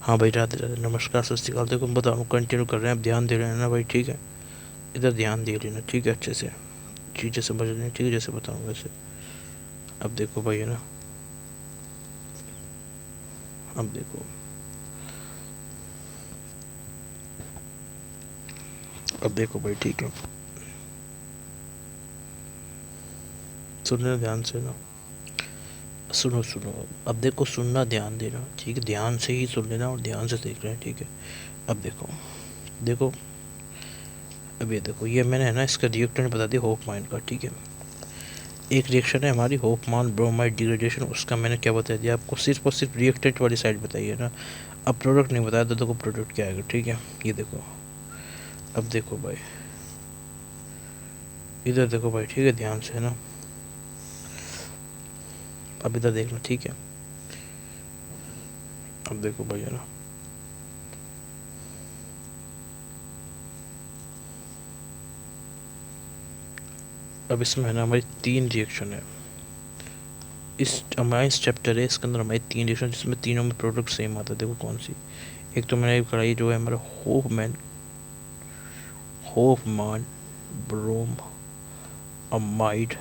हाँ भाई, राधे राधे, नमस्कार, सत श्री अकाल। देखो बताओ, कंटिन्यू कर रहे हैं, आप ध्यान दे रहे हैं ना भाई? ठीक है, इधर ध्यान दे लेना, ठीक है, अच्छे से चीज़ें समझ लेना, ठीक है, जैसे बताऊँ वैसे। अब देखो भाई, है ना, अब देखो, अब देखो भाई, ठीक है, सुन लेना ध्यान से ना, सुनो सुनो। अब देखो, सुनना, ध्यान देना, ठीक है, ध्यान से ही सुन लेना और ध्यान से देख लेना, ठीक है। अब देखो, देखो, अब ये देखो, ये मैंने है ना इसका रिएक्टेंट बता दिया, होप माइंड का, ठीक है। एक रिएक्शन है हमारी होपमान ब्रोमाइड डिग्रेडेशन, उसका मैंने क्या बता दिया आपको, सिर्फ और सिर्फ रिएक्टेंट वाली साइड बताई है ना। अब प्रोडक्ट नहीं बताया तो देखो प्रोडक्ट क्या आएगा, ठीक है। ये देखो, अब देखो भाई, इधर देखो भाई, ठीक है, ध्यान से, है ना। अब इधर देखना, ठीक है। अब देखो भाई, है ना, अब इसमें है ना हमारी 3 रिएक्शन है। इस हमारा इस चैप्टर है, इसके अंदर हमारी 3 रिएक्शन, जिसमें तीनों में प्रोडक्ट सेम आता है। देखो कौन सी। एक तो मैंने कराई जो है हमारा होपमान ब्रोम अमाइड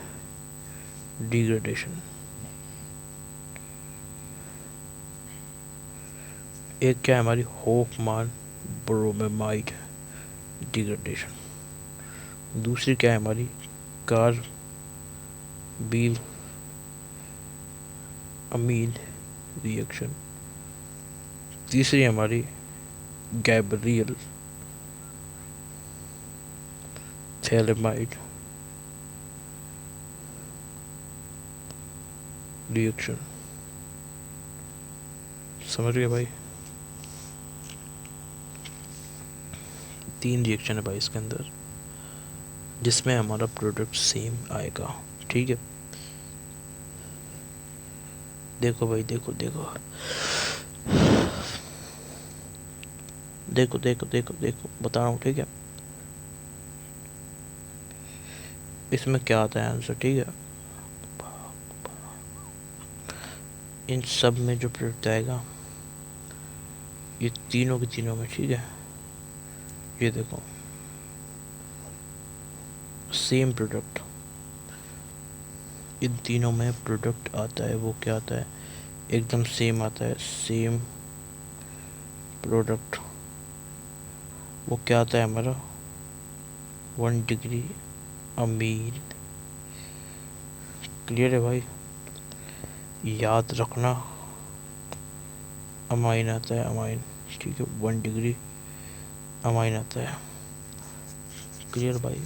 डिग्रेडेशन। एक क्या है हमारी होपमान ब्रोमेमाइड डिग्रेडेशन। दूसरी क्या है हमारी कार्बील अमीन रिएक्शन। तीसरी हमारी गैब्रियल थैलेमाइड रिएक्शन। समझ गए भाई? 3 रिएक्शन है भाई इसके अंदर, जिसमें हमारा प्रोडक्ट सेम आएगा, ठीक है। देखो भाई, देखो देखो देखो देखो देखो देखो, बता रहा हूँ, ठीक है। इसमें क्या आता है आंसर, ठीक है। इन सब में जो प्रोडक्ट आएगा, ये तीनों के तीनों में, ठीक है। ये देखो, सेम प्रोडक्ट, इन तीनों में प्रोडक्ट आता है, वो क्या आता है, एकदम सेम आता है, सेम प्रोडक्ट। वो क्या आता है हमारा 1 डिग्री अमीन। क्लियर है भाई? याद रखना, अमाइन आता है, अमाइन, ठीक है, 1 डिग्री अमाइन आता है। क्लियर भाई?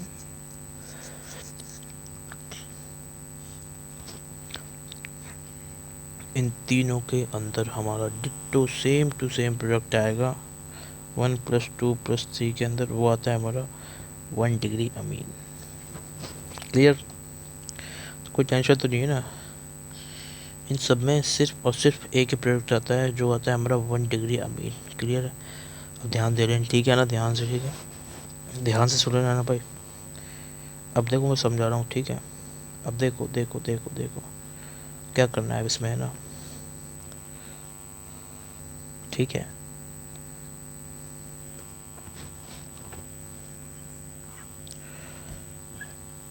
इन तीनों के अंदर हमारा ditto same to same product आएगा। 1+2+3 के अंदर वो आता है हमारा 1 डिग्री अमीन। क्लियर? तो कोई टेंशन तो नहीं है ना। इन सब में सिर्फ और सिर्फ एक ही प्रोडक्ट आता है, जो आता है हमारा 1 डिग्री अमीन। क्लियर है? अब ध्यान दे रहे हैं, ठीक है ना, ध्यान से, ठीक है, ध्यान से सुन लेना ना भाई। अब देखो मैं समझा रहा हूँ, ठीक है। अब देखो देखो देखो देखो, क्या करना है इसमें, है ना, ठीक है।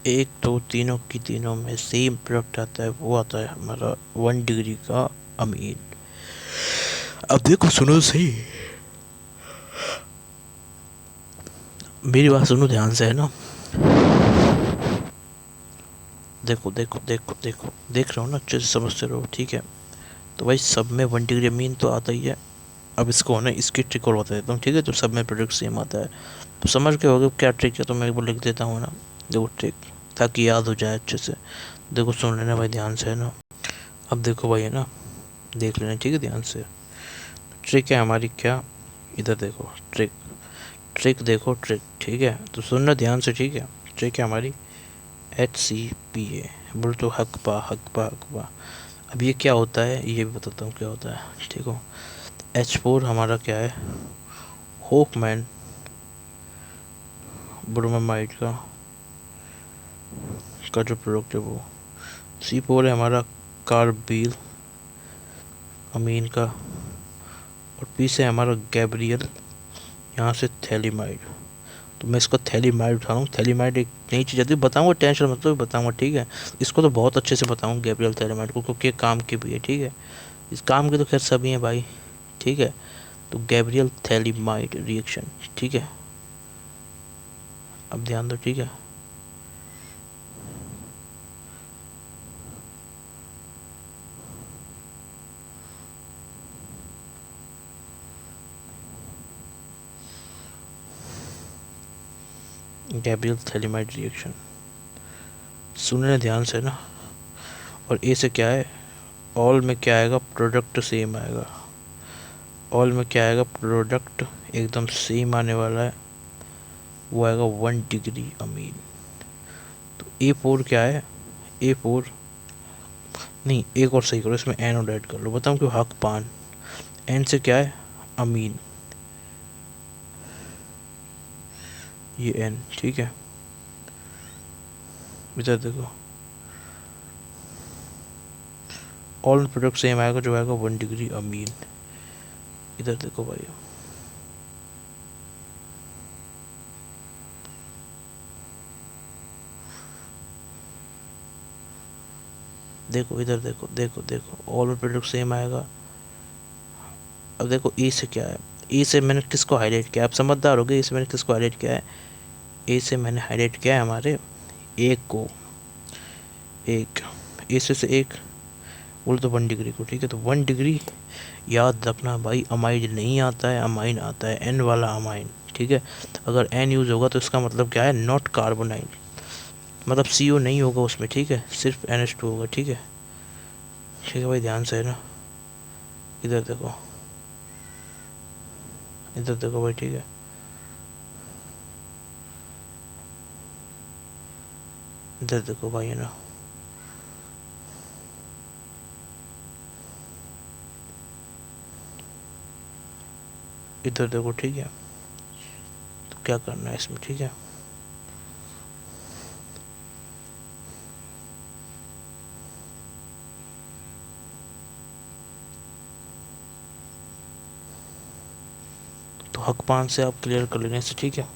एक तो तीनों की तीनों में सेम प्रोडक्ट आता है, वो आता है हमारा 1 डिग्री का अमीन। अब देखो, सुनो सही, मेरी बात सुनो ध्यान से, है ना। देखो देखो देखो देखो, देख रहे हो ना, अच्छे से समझते रहो, ठीक है। तो भाई सब में 1 डिग्री अमीन तो आता ही है। अब इसको ना इसकी ट्रिक और बता देता हूँ, ठीक है। तो सब में प्रोडक्ट सेम आता है, तो समझ के हो गए क्या ट्रिक है, तो मैं एक बार लिख देता हूँ ना। देखो ट्रिक, ताकि याद हो जाए अच्छे से। देखो सुन लेना भाई ध्यान से, है ना। अब देखो भाई, है ना, देख लेना, ठीक है, ध्यान से। ट्रिक है हमारी क्या, इधर देखो, ट्रिक, ट्रिक देखो, ट्रिक, ठीक है, तो सुनना ध्यान से, ठीक है। ट्रिक है हमारी HCPA, बोल तो हकबा हकबा हकबा। अब ये क्या होता है, ये भी बताता हूँ क्या होता है, ठीक हो। H4 हमारा क्या है, होपमैन ब्रोमाइड का जो प्रोडक्ट है वो। C4 है हमारा कार्बील अमीन का और पी से हमारा गैब्रियल, यहाँ से थैलीमाइड। तो मैं इसका थैलीमाइड उठा रहा हूँ। थैलीमाइड एक नई चीज़ आती है, बताऊँगा, टेंशन मतलब बताऊँगा, ठीक है। इसको तो बहुत अच्छे से बताऊँगा गैब्रियल थैलीमाइड को, क्योंकि काम की भी है, ठीक है। इस काम के तो खैर सभी हैं भाई, ठीक है। तो गैब्रियल थैलीमाइड रिएक्शन, ठीक है। अब ध्यान दो, ठीक है। गैब्रियल थैलीमाइड रिएक्शन सुनने ध्यान से ना। और ए से क्या है, ऑल में क्या आएगा, प्रोडक्ट सेम आएगा। ऑल में क्या आएगा, प्रोडक्ट एकदम सेम आने वाला है, वो आएगा 1 डिग्री अमीन। तो A4 क्या है, A4 नहीं, एक और सही करो, इसमें एन और ऐड कर लो, बताऊँ क्यों, हक पान। एन से क्या है, अमीन, ये एन, ठीक है। इधर देखो, ऑल प्रोडक्ट सेम आएगा, जो आएगा 1 डिग्री अमीन। इधर देखो भाई, देखो इधर देखो, देखो देखो, ऑल प्रोडक्ट सेम आएगा। अब देखो ए से क्या है, ए से मैंने किसको हाईलाइट किया, आप समझदार हो गए। ए से मैंने किसको हाईलाइट किया है, ए से मैंने हाईलाइट किया है हमारे एक को, एक, ए से एक बोले तो 1 डिग्री को, ठीक है। तो 1 डिग्री याद रखना भाई, अमाइड नहीं आता है, अमाइन आता है, एन वाला अमाइन, ठीक है। अगर एन यूज़ होगा तो इसका मतलब क्या है, नॉट कार्बोनाइल, मतलब CO नहीं होगा उसमें, ठीक है, सिर्फ NH2 होगा, ठीक है। ठीक है भाई, ध्यान से है ना। इधर देखो, इधर देखो भाई, ठीक है। इधर देखो भाई, है ना। इधर देखो, ठीक है। तो क्या करना है इसमें, ठीक है। तो हकपान से आप क्लियर कर लेने से, ठीक है।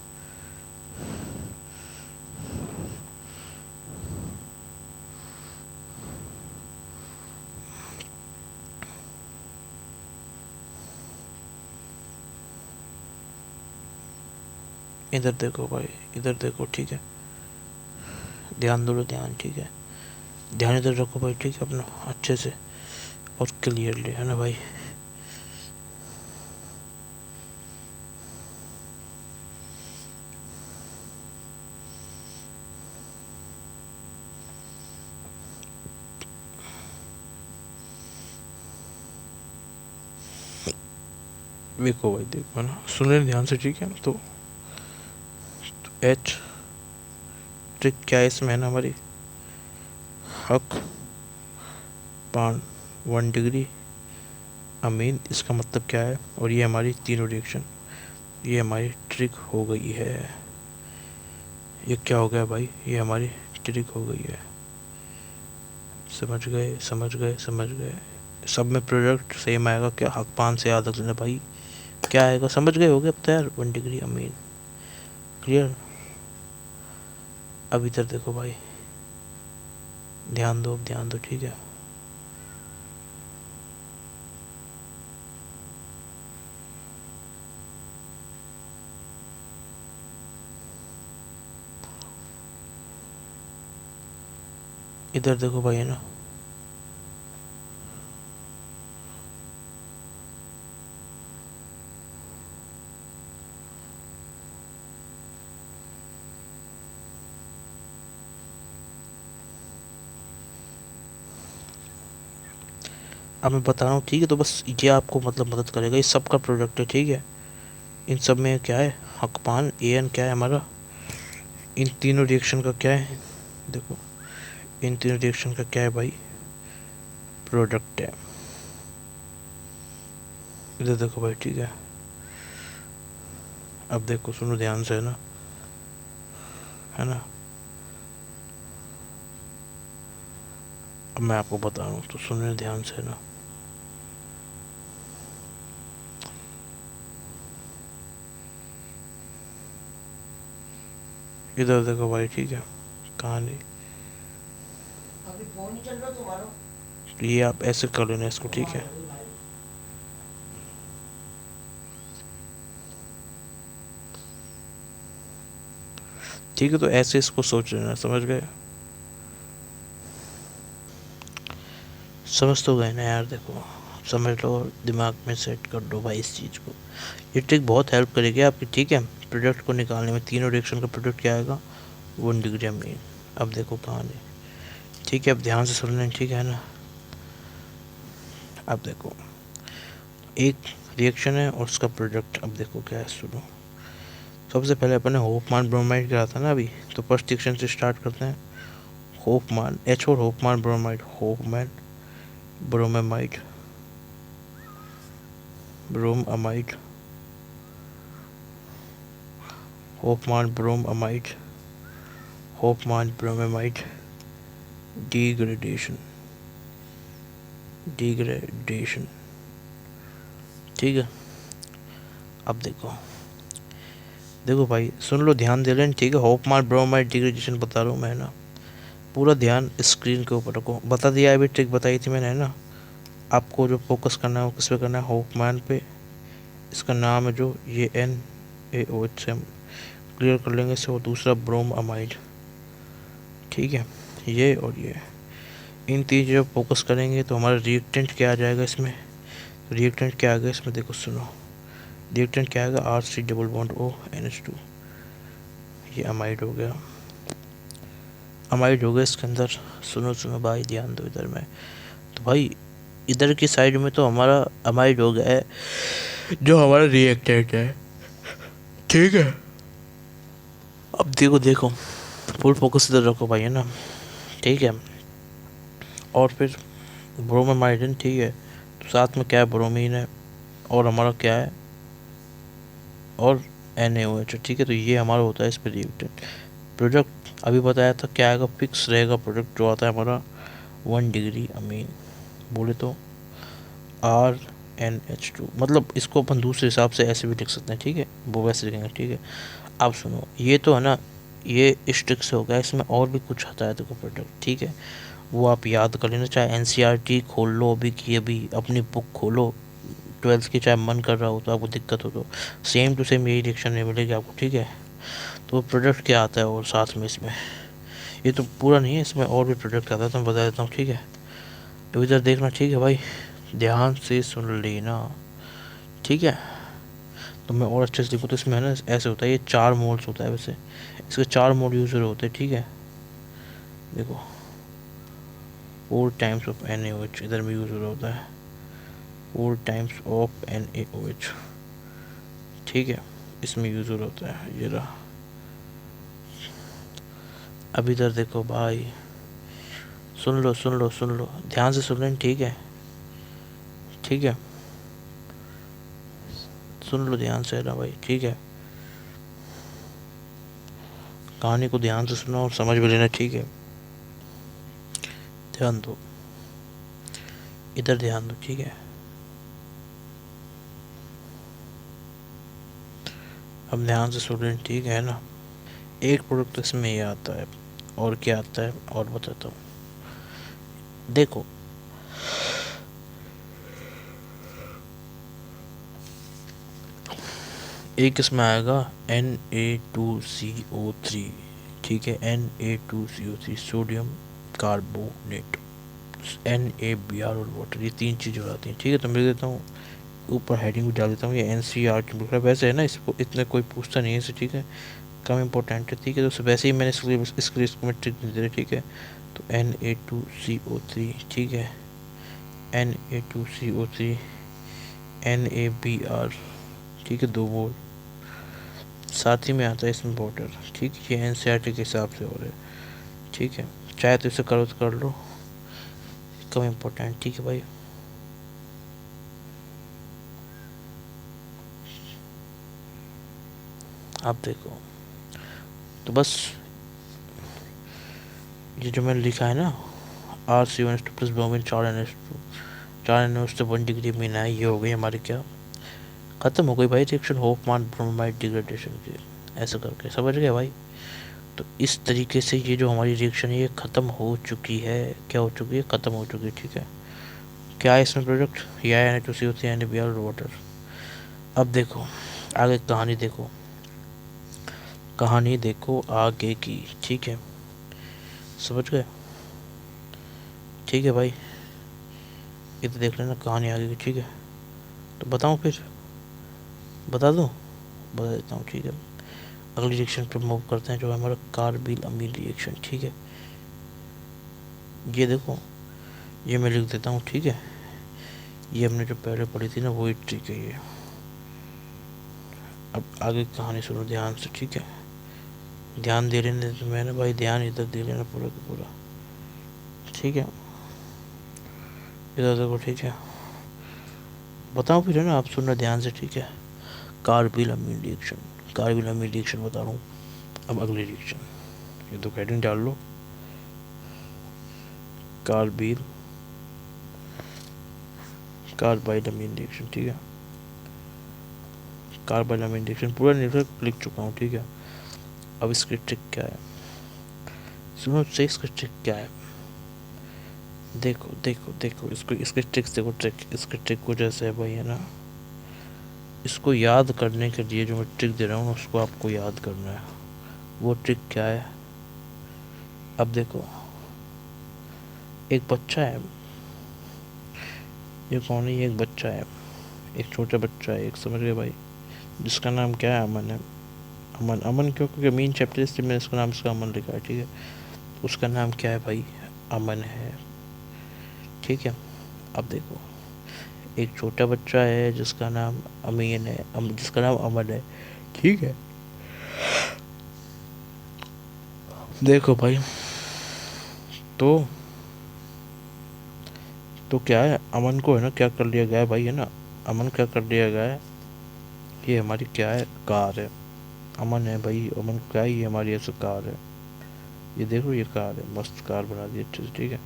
इधर देखो भाई, इधर देखो, ठीक है। ध्यान दो, ध्यान, ठीक है। ध्यान इधर रखो भाई, ठीक है, अपना अच्छे से और क्लियरली, है ना भाई। देखो भाई, देखो, है ना, सुने ध्यान से, ठीक है। तो एच ट्रिक क्या है इसमें, है ना हमारी, हक पान 1 डिग्री अमीन, इसका मतलब क्या है। और ये हमारी तीनों रिएक्शन, ये हमारी ट्रिक हो गई है। ये क्या हो गया भाई, ये हमारी ट्रिक हो गई है। समझ गए, समझ गए, समझ गए। सब में प्रोडक्ट सेम आएगा, क्या हक पान से याद रख लेना भाई, क्या आएगा, समझ गए होगे अब तो यार, 1 डिग्री अमीन, क्लियर। अब इधर देखो भाई, ध्यान दो, अब ध्यान दो, ठीक है। इधर देखो भाई, है ना। अब मैं बता रहा हूँ, ठीक है। तो बस ये आपको मतलब मदद करेगा, ये सब का प्रोडक्ट है, ठीक है। इन सब में क्या है, हकपान AN क्या है हमारा, इन तीनों रिएक्शन का क्या है, देखो, इन तीनों रिएक्शन का क्या है भाई, प्रोडक्ट है। इधर देखो भाई, ठीक है। अब देखो, सुनो ध्यान से, है ना, है ना। अब मैं आपको बता रहा हूँ, तो सुनो ध्यान से, है ना। इधर देखो भाई, ठीक है कहानी। तो ये आप ऐसे कर लेना इसको, ठीक है। ठीक है, तो ऐसे इसको सोच लेना, समझ गए? समझ तो गए ना यार, देखो समझ लो, दिमाग में सेट कर दो भाई इस चीज़ को। ये ट्रिक बहुत हेल्प करेगी आपकी, ठीक है, प्रोडक्ट को निकालने में। तीनों रिएक्शन का प्रोडक्ट क्या आएगा? 1 डिग्री मीन। अब देखो कहानी, ठीक है, अब ध्यान से सुन लें, ठीक है ना। अब देखो, एक रिएक्शन है और उसका प्रोडक्ट, अब देखो क्या है, सुनो। सबसे पहले अपने होपमान ब्रोमाइड करा था ना अभी, तो फर्स्ट रिएक्शन से स्टार्ट करते हैं। होपमान एच और Hofmann bromide, Hofmann bromamide, bromamide, Hofmann bromamide, Hofmann bromamide, degradation, degradation, ठीक है। अब देखो, देखो भाई सुन लो, ध्यान दे लें, ठीक है। होपमान ब्रोमाइड डिग्रेडेशन बता रहा हूँ मैं ना, पूरा ध्यान स्क्रीन के ऊपर रखो। बता दिया अभी, ट्रिक बताई थी मैंने, है ना। आपको जो फोकस करना है वो किस पे करना है? होपमान पे। इसका नाम है जो ये NaOH से हम क्लियर कर लेंगे इसे। और दूसरा ब्रोम अमाइड, ठीक है, ये और ये, इन तीन जब फोकस करेंगे तो हमारा रिएक्टेंट क्या आ जाएगा इसमें? रिएक्टेंट क्या आ गया इसमें, देखो सुनो, रिएक्टेंट क्या आएगा? R3 डबल बॉन्ड ONH2, ये अमाइड हो गया, अमाइड हो गया इसके अंदर। सुनो सुनो भाई, ध्यान दो इधर में। तो भाई इधर की साइड में तो हमारा अमाइड हो गया है, जो हमारा रिएक्टेंट है, ठीक है। अब देखो देखो, फुल फोकस इधर रखो भाई, है ना, ठीक है। और फिर ब्रोमाइडिन, ठीक है, तो साथ में क्या है? ब्रोमीन है, और हमारा क्या है? और NaOH, ठीक है। तो ये हमारा होता है इस पर रिएक्टेंट। प्रोडक्ट अभी बताया था क्या आएगा? फिक्स रहेगा प्रोडक्ट, जो आता है हमारा 1 डिग्री अमीन, बोले तो RnH2। मतलब इसको अपन दूसरे हिसाब से ऐसे भी लिख सकते हैं, ठीक है, वो वैसे लिखेंगे, ठीक है। अब सुनो, ये तो है ना, ये इस ट्रिक से हो गया। इसमें और भी कुछ आता है देखो प्रोडक्ट, ठीक है, वो आप याद कर लेना। चाहे NCERT खोल लो अभी की अभी, अपनी बुक खोलो 12th की, चाहे मन कर रहा हो तो, आपको दिक्कत हो तो सेम टू सेम यही रिएक्शन नहीं मिलेगी आपको, ठीक है। तो प्रोडक्ट क्या आता है और साथ में इसमें, ये तो पूरा नहीं है, इसमें और भी प्रोडक्ट आता है, तो मैं बता देता हूँ, ठीक है। तो इधर देखना, ठीक है भाई, ध्यान से सुन लेना, ठीक है। तो मैं और अच्छे से लिखूँ तो इसमें है ना, ऐसे होता है, ये 4 मोल्स होता है वैसे, इसके 4 मोल यूज़र होते हैं, ठीक है। देखो 4 टाइम्स ऑफ NaOH इधर में यूज़ होता है, 4 टाइम्स ऑफ NaOH, ठीक है, इसमें यूज़ होता है, ये रहा। अब इधर देखो भाई, सुन लो सुन लो सुन लो, ध्यान से सुन लें, ठीक है, ठीक है, सुन लो ध्यान से ना भाई, ठीक है। कहानी को ध्यान से सुनो और समझ भी लेना, ठीक है। ध्यान दो, इधर ध्यान दो, ठीक है। अब ध्यान से सुन लें, ठीक है ना। एक प्रोडक्ट तो इसमें ये आता है, और क्या आता है और बताता हूँ। देखो एक इसमें आएगा Na2CO3, ठीक है, Na2CO3 सोडियम कार्बोनेट, NaBr और वाटर, ये 3 चीज़ हो जाती हैं, ठीक है। तो मैं देता हूँ ऊपर हेडिंग भी डाल देता हूँ, ये NCERT बुक है वैसे, है ना, इसको इतना कोई पूछता नहीं है इसे, ठीक है, कम इम्पोर्टेंट है, ठीक है। तो वैसे ही मैंने इसके लिए इसको मैं ट्रिक नहीं दे रहा, ठीक है। तो Na2CO3, ठीक है, Na2CO3, NaBr, ठीक है, 2 मोल, साथ ही में आता है इसमें वाटर, ठीक है। ये NCERT के हिसाब से हो रहा है, ठीक है। चाहे तो इसे करो तो कर लो, कम इम्पोर्टेंट, ठीक है भाई। आप देखो, तो बस ये जो मैंने लिखा है ना, R3OH2 plus bromine 4NH2, 4NH तो 1 डिग्री मीन है, ये हो गई हमारी क्या, खत्म हो गई भाई रिएक्शन होपमान ब्रोमाइड डिग्रेडेशन की। ऐसे करके समझ गए भाई? तो इस तरीके से ये जो हमारी रिएक्शन है ये ख़त्म हो चुकी है। क्या हो चुकी है? ख़त्म हो चुकी है। ठीक है, क्या है इसमें प्रोडक्ट? या Na2CO3 NaBr वाटर। अब देखो आगे कहानी देखो, कहानी देखो आगे की। ठीक है, समझ गए? ठीक है भाई, ये तो देख लेना कहानी आगे की। ठीक है, तो बताऊँ फिर? बता दूँ? बता देता हूँ। ठीक है, अगली रिएक्शन पर मूव करते हैं, जो है हमारा कार्बिल अमीन रिएक्शन। ठीक है, ये देखो, ये मैं लिख देता हूँ। ठीक है, ये हमने जो पहले पढ़ी थी ना वही ट्रिक है ये। अब आगे कहानी सुनो ध्यान से। ठीक है, ध्यान दे लेने तो मैंने भाई, ध्यान इधर दे लेना पूरा का पूरा। ठीक है, इधर देखो। ठीक है, बताओ फिर, है ना? आप सुनना ध्यान से। ठीक है, कार्बिल अमीन रिएक्शन, कार्बिल अमीन रिएक्शन बता रहा हूँ। अब अगली रिएक्शन, ये तो हेडिंग डाल लो, कार्बिल कार्बाइल अमीन रिएक्शन। ठीक है, कार्बाइल अमीन रिएक्शन पूरा लिख चुका हूँ। ठीक है, अब इसकी ट्रिक क्या है सुनो से, इसका ट्रिक क्या है? देखो देखो देखो, इसको इसके ट्रिक्स देखो। इसके ट्रिक को जैसे है भाई, है ना, इसको याद करने के लिए जो मैं ट्रिक दे रहा हूँ उसको आपको याद करना है। वो ट्रिक क्या है? अब देखो, एक बच्चा है, ये कौन है? ये एक बच्चा है, एक छोटा बच्चा है, एक, समझ गए भाई, जिसका नाम क्या है? अमन है। अमन, अमन क्यों? क्योंकि मेन चैप्टर इसलिए मैंने इसका नाम इसका अमन लिखा है। ठीक है, उसका नाम क्या है भाई? अमन है। ठीक है, अब देखो, एक छोटा बच्चा है जिसका नाम अमीन है, जिसका नाम अमन है। ठीक है, देखो भाई, तो क्या है, अमन को है ना क्या कर लिया गया है भाई, है ना, अमन क्या कर लिया गया है? ये हमारी क्या है? कार है। अमन है भाई, अमन क्या है? ये हमारी ऐसे कार है। ये देखो, ये कार है, मस्त कार बना दी अच्छे से। ठीक है,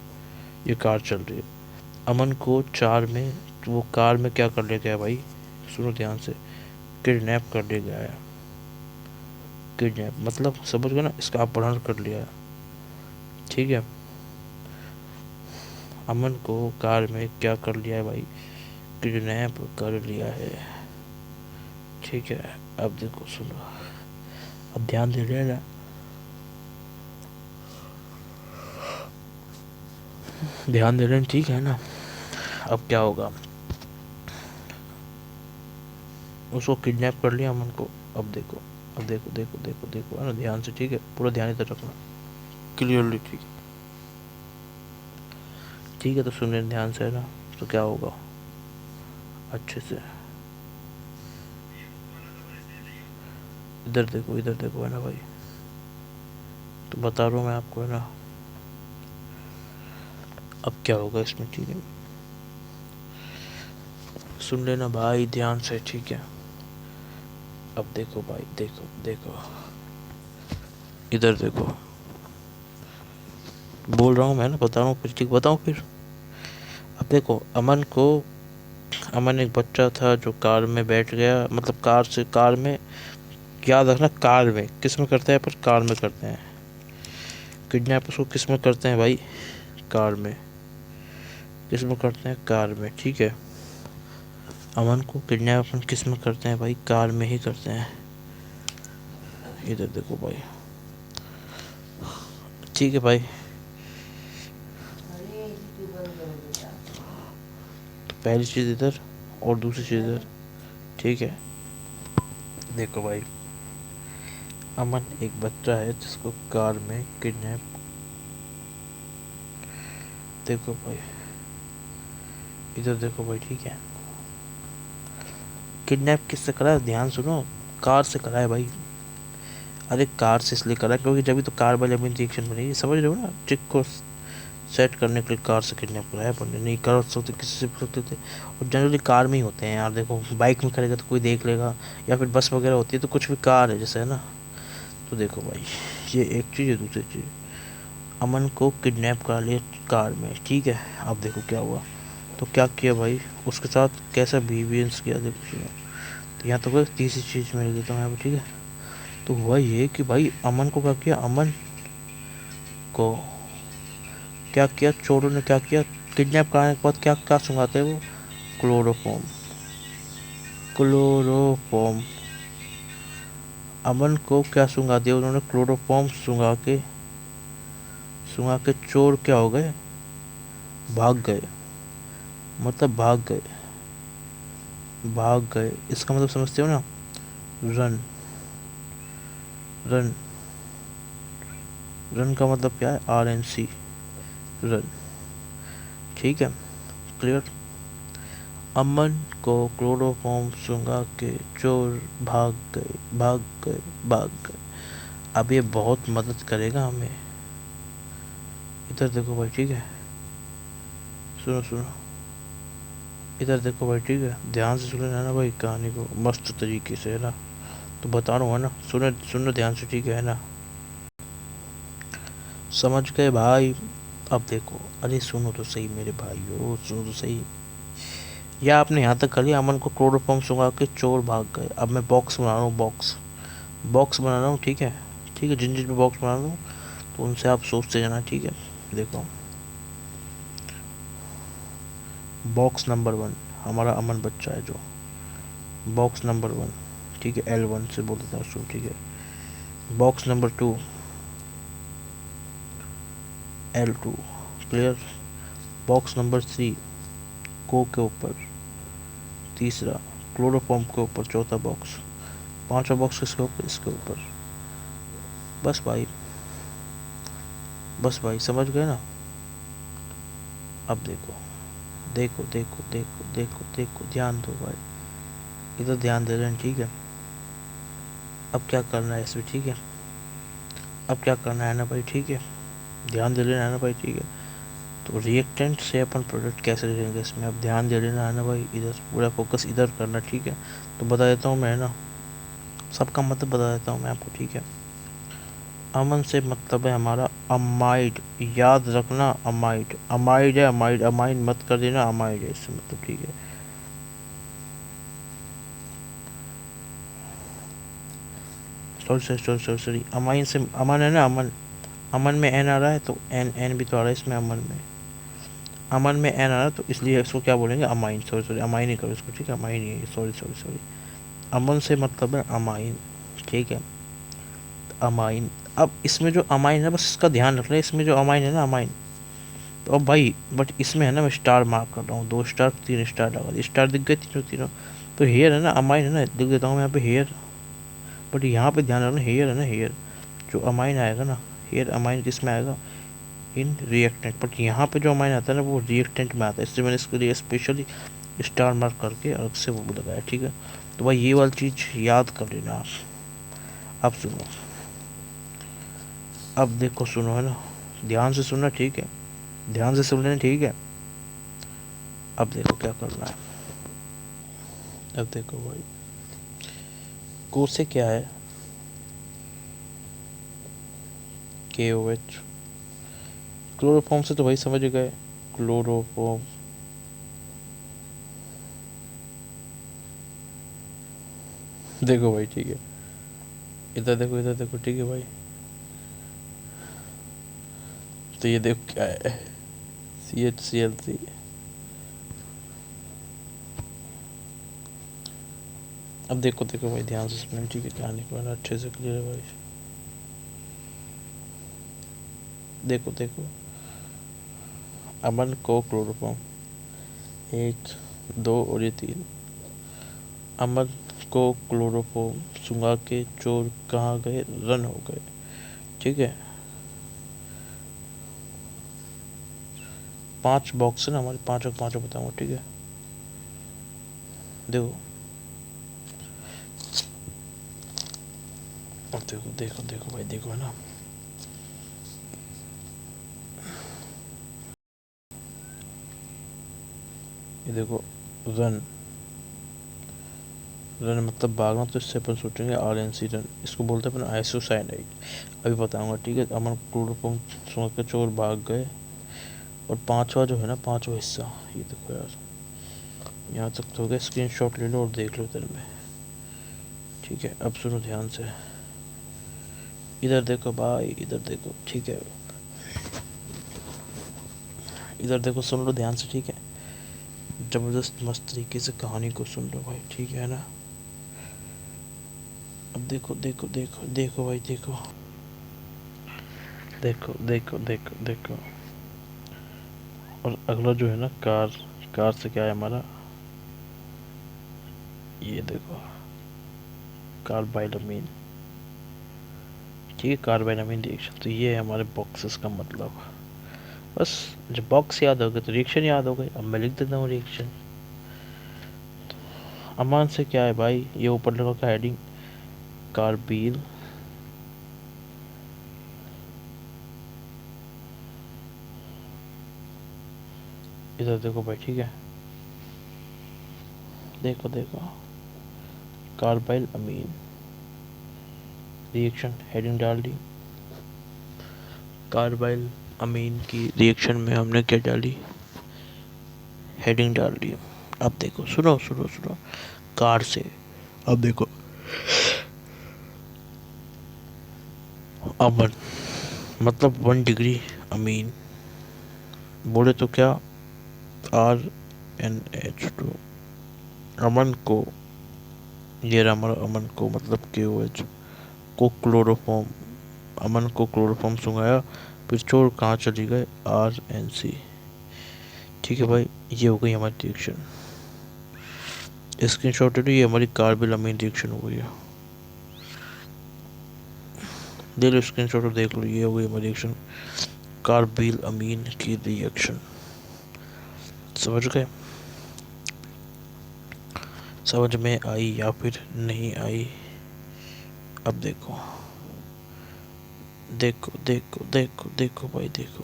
ये कार चल रही है। अमन को चार में, वो कार में क्या कर लिया गया है भाई? सुनो ध्यान से, किडनैप कर लिया गया है। किडनैप मतलब समझ गए ना, इसका अपहरण कर लिया है। ठीक है, अमन को कार में क्या कर लिया है भाई? किडनैप कर लिया है। ठीक है, अब देखो सुनो, अब ध्यान दे लेना, ध्यान दे लेना। ठीक है ना, अब क्या होगा? उसको किडनैप कर लिया अमन को। अब देखो, अब देखो देखो देखो देखो, है ना, ध्यान से। ठीक है, पूरा ध्यान इधर रखना क्लियरली। ठीक है, ठीक है, तो सुन लेना ध्यान से, है ना। तो क्या होगा अच्छे से, इधर देखो, है ना भाई, तो बता रहा हूँ मैं आपको, है ना। अब क्या होगा इसमें? ठीक है, सुन लेना भाई ध्यान से। ठीक है, अब देखो भाई, देखो देखो, इधर देखो, बोल रहा हूँ मैं ना, बता रहा हूँ फिर। ठीक, बताऊँ फिर? अब देखो, अमन एक बच्चा था जो कार में बैठ गया, मतलब कार में, याद रखना, कार में किस में करते हैं? पर कार में करते हैं। किडनैप उसको किस में करते हैं भाई? कार में। किस में करते हैं? कार में। ठीक है, अमन को किडनैप अपन किस में करते हैं भाई? कार में ही करते हैं। इधर देखो भाई। ठीक है भाई, तो पहली चीज़ इधर और दूसरी चीज़ इधर। ठीक है, देखो भाई, अमन एक बच्चा है जिसको कार में किडनैप, देखो भाई, इधर देखो भाई। ठीक है, किडनैप किससे करा है? ध्यान सुनो, कार से करा है भाई। अरे कार से इसलिए करा क्योंकि जब भी तो कार वाले अपनी रिएक्शन बनेगी, समझ रहे हो ना? ट्रिक को सेट करने के लिए कार से किडनैप कराया अपन ने, नहीं कर सकते किसी से पूछ सकते थे। और जनरली कार में ही होते हैं यार, देखो बाइक में करेगा तो कोई देख लेगा, या फिर बस वगैरह होती है, तो कुछ भी कार है जैसे, है ना। तो देखो भाई, ये एक चीज़ है। दूसरी चीज़, अमन को किडनैप करा लिया कार में। ठीक है, अब देखो क्या हुआ। तो क्या किया भाई, उसके साथ कैसा बिहेवियर्स किया देखो। तो यहाँ तो कोई तीसरी चीज़ मैं देता हूँ यहाँ पर। ठीक है, तो हुआ ये कि भाई अमन को क्या किया, अमन को क्या किया चोरों ने, क्या किया, किडनैप कराने के बाद क्या क्या सुंघाते हैं वो, क्लोरोफॉर्म। क्लोरोफॉर्म, अमन को क्या सुंघा दिया उन्होंने, क्लोरोफॉर्म सुंघा के चोर क्या हो गए, भाग गए। मतलब भाग गए इसका मतलब समझते हो ना, रन। रन रन का मतलब क्या है, RNC, रन। ठीक है, क्लियर। अमन को क्लोरोफॉर्म सुंघा के चोर भाग गए। अब ये बहुत मदद करेगा हमें। इधर देखो भाई, ठीक है, सुनो इधर देखो भाई, ठीक है, ध्यान से सुनो ना भाई कहानी को मस्त तरीके से, है ना। तो बता रहा हूँ, है ना, सुनो सुनो ध्यान से, ठीक है ना, समझ गए भाई। अब देखो, अरे सुनो तो सही मेरे भाइयों, सुनो तो सही। या आपने यहाँ तक कर लिया, अमन को क्लोरोफॉर्म सुंघा के चोर भाग गए। अब मैं बॉक्स बना रहा हूँ, बॉक्स बना रहा हूँ, ठीक है। ठीक है, जिन जिन पे बॉक्स बना रहा हूँ तो उनसे आप सोचते जाना, ठीक है। देखो, बॉक्स नंबर 1 हमारा अमन बच्चा है जो, बॉक्स नंबर 1, ठीक है, L1 से बोल देता हूँ, ठीक है। Box number 2 L2, clear. Box number 3 को के ऊपर, तीसरा क्लोरोफॉर्म के ऊपर, चौथा बॉक्स, पांचवा बॉक्स किसके ऊपर, इसके ऊपर। बस भाई, बस भाई, समझ गए ना। अब देखो, देखो, ध्यान दो भाई, इधर ध्यान दे रहे हैं, ठीक है। अब क्या करना है इसमें, ठीक है, अब क्या करना है ना भाई, ठीक है, ध्यान दे लेना है ना भाई, ठीक है। तो रिएक्टेंट से अपन प्रोडक्ट कैसे लेंगे इसमें, अब ध्यान दे लेना है ना भाई, इधर पूरा फोकस इधर करना, ठीक है। तो बता देता हूँ मैं, ना, सबका मतलब बता देता हूँ मैं आपको, ठीक है। अमन से मतलब है हमारा अमाइड, याद रखना, अमाइड, अमाइड है, अमाइड, अमाइन मत कर देना, अमाइड है इससे मतलब, ठीक है। सॉरी, अमाइन से अमन है ना, अमन, अमन में एन आ रहा है तो एन एन भी तो आ रहा है इसमें, अमन में एन आ रहा है तो इसलिए इसको क्या बोलेंगे, अमाइन। सॉरी, अमाइन ही करो इसको, ठीक है, अमाइन ही है, सॉरी। अमन से मतलब है अमाइन, ठीक है, अमाइन। अब इसमें जो अमाइन है, बस इसका ध्यान रखना, इसमें जो अमाइन है ना, अमाइन। तो अब भाई, बट इसमें है ना, मैं स्टार मार्क कर रहा हूँ, 2 स्टार 3 स्टार लगा, स्टार दिख गए तीनों तीनों। तो हेयर है ना, अमाइन है ना, लिख देता हूँ मैं यहाँ पे हेयर। बट यहाँ पे ध्यान रखना, हेयर है ना, हेयर जो अमाइन आएगा ना, हेयर अमाइन किस में आएगा, इन रिएक्टेंट। बट यहाँ पे जो अमाइन आता है ना, वो रिएक्टेंट में आता है, इसलिए मैंने इसके लिए स्पेशली स्टार मार्क करके अलग से वो लगाया, ठीक है। तो भाई ये वाली चीज़ याद कर लेना आप। अब सुनो, अब देखो, सुनो, है ना, ध्यान से सुनना, ठीक है, ध्यान से सुन लेना, ठीक है। अब देखो क्या करना है, अब देखो भाई, को से क्या है, KOH। क्लोरोफॉर्म से तो भाई समझ गए, क्लोरोफॉर्म। देखो भाई, ठीक है, इधर देखो, ठीक है भाई। तो ये देखो क्या है, CHCl3। अब देखो भाई, ध्यान से सुनना, ठीक है, कहानी को ना अच्छे से क्लियर है भाई। देखो, अमन को क्लोरोफॉर्म, 1 2 और ये 3। अमन को क्लोरोफॉर्म सुंघा के चोर कहाँ गए, रन हो गए, ठीक है। 5 बॉक्स है ना हमारे, पाँचों पाँचों बताऊंगा, ठीक है। देखो, अब देखो भाई, देखो, है ना, ये देखो, रन, रन मतलब भागना, तो इससे अपन सोचेंगे RNC, रन। इसको बोलते हैं अपन आइसोसाइनाइड, अभी बताऊंगा, ठीक है। अमन क्लोरोफॉर्म सुंघ के चोर भाग गए। और पांचवा जो है ना, पांचवा हिस्सा, ये देखो यार, यहाँ तक तो हो गया, स्क्रीन शॉट ले लो और देख लो इधर में, ठीक है। अब सुनो ध्यान से, इधर देखो भाई, इधर देखो, ठीक है। इधर देखो, सुन लो ध्यान से, ठीक है। जबरदस्त मस्त तरीके से कहानी को सुन लो भाई, ठीक है ना। अब देखो देखो देखो देखो भाई, देखो देखो देखो देखो देखो। और अगला जो है ना, कार। कार से क्या है हमारा, ये देखो, कार्बाइलमीन। ठीक है, कार्बाइलमीन रिएक्शन। तो ये है हमारे बॉक्सेस का मतलब। बस, जब बॉक्स याद हो गए तो रिएक्शन याद हो गए। अब मैं लिख देता हूँ रिएक्शन। अमान से क्या है भाई, ये ऊपर लगा का हेडिंग, कार्बील इधर देखो भाई, ठीक है। देखो देखो, कार्बाइल अमीन रिएक्शन हेडिंग डाल दी। कार्बाइल अमीन की रिएक्शन में हमने क्या डाली, हेडिंग डाल दी। अब देखो, सुनो सुनो सुनो, कार से। अब देखो, अमन मतलब 1 डिग्री अमीन, बोले तो क्या, RnH2। अमन को, ये रहा हमारा अमन को मतलब KOH को क्लोरोफॉर्म, अमन को क्लोरोफॉर्म सुंघाया, फिर छोड़ कहाँ चली गए, RNC। ठीक है भाई, ये हो गई हमारी रिएक्शन। स्क्रीन शॉट ले, ये हमारी कार्बिल अमीन रिएक्शन हो गई है। देख लो स्क्रीन शॉट, देख लो, ये हो गई हमारी रिएक्शन, कार्बिल अमीन की रिएक्शन। समझ गए, समझ में आई या फिर नहीं आई। अब देखो देखो देखो देखो देखो भाई, देखो,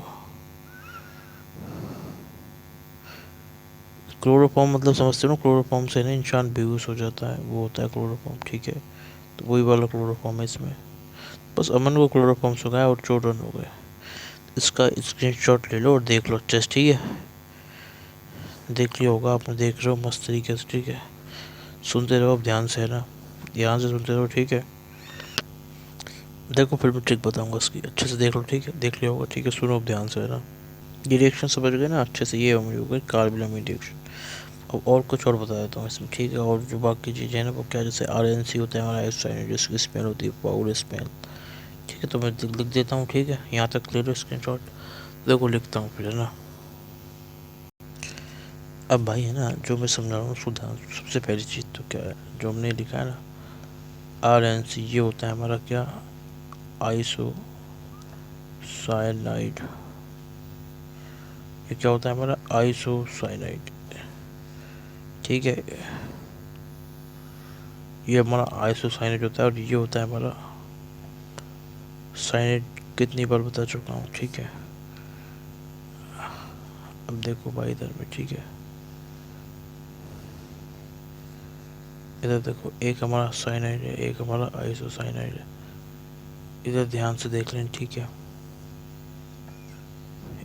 क्लोरोफॉर्म मतलब समझते हो ना, क्लोरोफॉर्म से ना इंसान बेहोश हो जाता है, वो होता है क्लोरोफॉर्म, ठीक है। तो वही वाला क्लोरोफॉर्म है इसमें। बस अमन को क्लोरोफॉर्म सुखाया और 4 रन हो गए। इसका स्क्रीनशॉट ले लो और देख लो अच्छे से, ठीक है। देख लिया होगा आपने, देख रहे हो मस्त तरीके से, ठीक है। सुनते रहो अब ध्यान से, है ना, ध्यान से सुनते रहो, ठीक है। देखो फिर मैं ट्रिक बताऊंगा इसकी, अच्छे से देख लो, ठीक है। देख लिया होगा, ठीक है, सुनो अब ध्यान से, है ना। ये रिएक्शन समझ गए ना अच्छे से, ये हमारी हो गई कार्बिलमिन रिएक्शन। अब और कुछ और बता देता हूँ इसमें, ठीक है। और जो बाकी चीज़ें हैं ना, वो क्या, जैसे RNC होता है हमारा आइसोसाइनेट, जिसकी स्मेल होती है फाउल स्मेल, ठीक है। तो मैं लिख देता हूँ, ठीक है, यहाँ तक ले लो स्क्रीनशॉट। देखो लिखता हूँ फिर, है ना। अब भाई, है ना, जो मैं समझा रहा हूँ उसको ध्यान, सबसे पहली चीज़ तो क्या है जो हमने लिखा है ना, RNC, ये होता है हमारा क्या, आइसोसाइनाइड। ये क्या होता है हमारा, आइसोसाइनाइड, ठीक है। ये हमारा आइसोसाइनाइड होता है, और ये होता है हमारा साइनाइड। कितनी बार बता चुका हूँ, ठीक है। अब देखो भाई इधर में, ठीक है। इधर देखो, एक हमारा साइनाइड है, एक हमारा आइसोसाइनाइड है। इधर ध्यान से देख लें, ठीक है।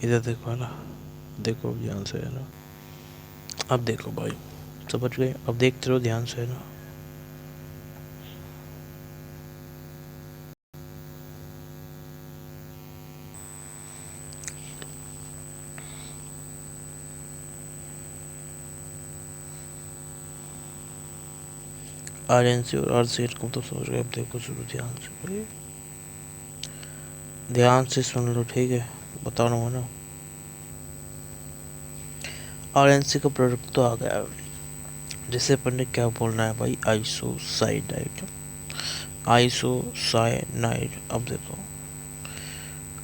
इधर देखो, है ना, देखो ध्यान से, है ना। अब देखो भाई, समझ गए, अब देखते रहो ध्यान से, है ना। RNC और RCH को तो समझ गए। अब देखो सुनो ध्यान से भाई, ध्यान से सुन लो, ठीक है, बता रहा हूँ ना। RNC का प्रोडक्ट तो आ गया, जैसे अपन ने क्या बोलना है भाई, आइसोसाइनाइड, आइसोसाइनाइड। अब देखो,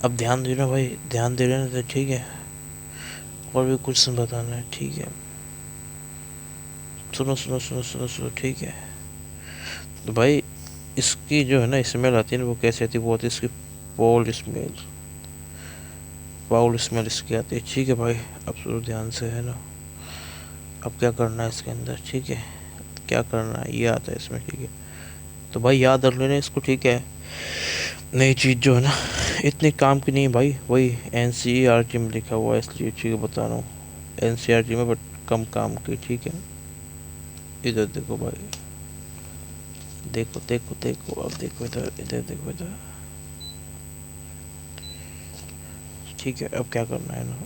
अब ध्यान देना भाई, ध्यान दे रहे ना, तो ठीक है। और भी कुछ बताना है, ठीक है। सुनो सुनो सुनो सुनो सुनो, ठीक है। तो भाई, इसकी जो है ना स्मेल आती है ना, वो कैसे आती है, वो आती है इसकी फाउल स्मेल, फाउल स्मेल इसकी आती है, ठीक है भाई। अब सुनो ध्यान से, है ना। अब क्या करना है इसके अंदर, ठीक है, क्या करना है, ये आता है इसमें, ठीक है। तो भाई याद रख लेना इसको, ठीक है। नई चीज़ जो है ना, इतनी काम की नहीं भाई, वही NCERT में लिखा हुआ है, इसलिए ठीक है बता रहा हूँ, NCERT में, बट कम काम की, ठीक है। इधर देखो भाई, देखो देखो देखो, अब देखो इधर, इधर देखो इधर, ठीक है, अब क्या करना है ना,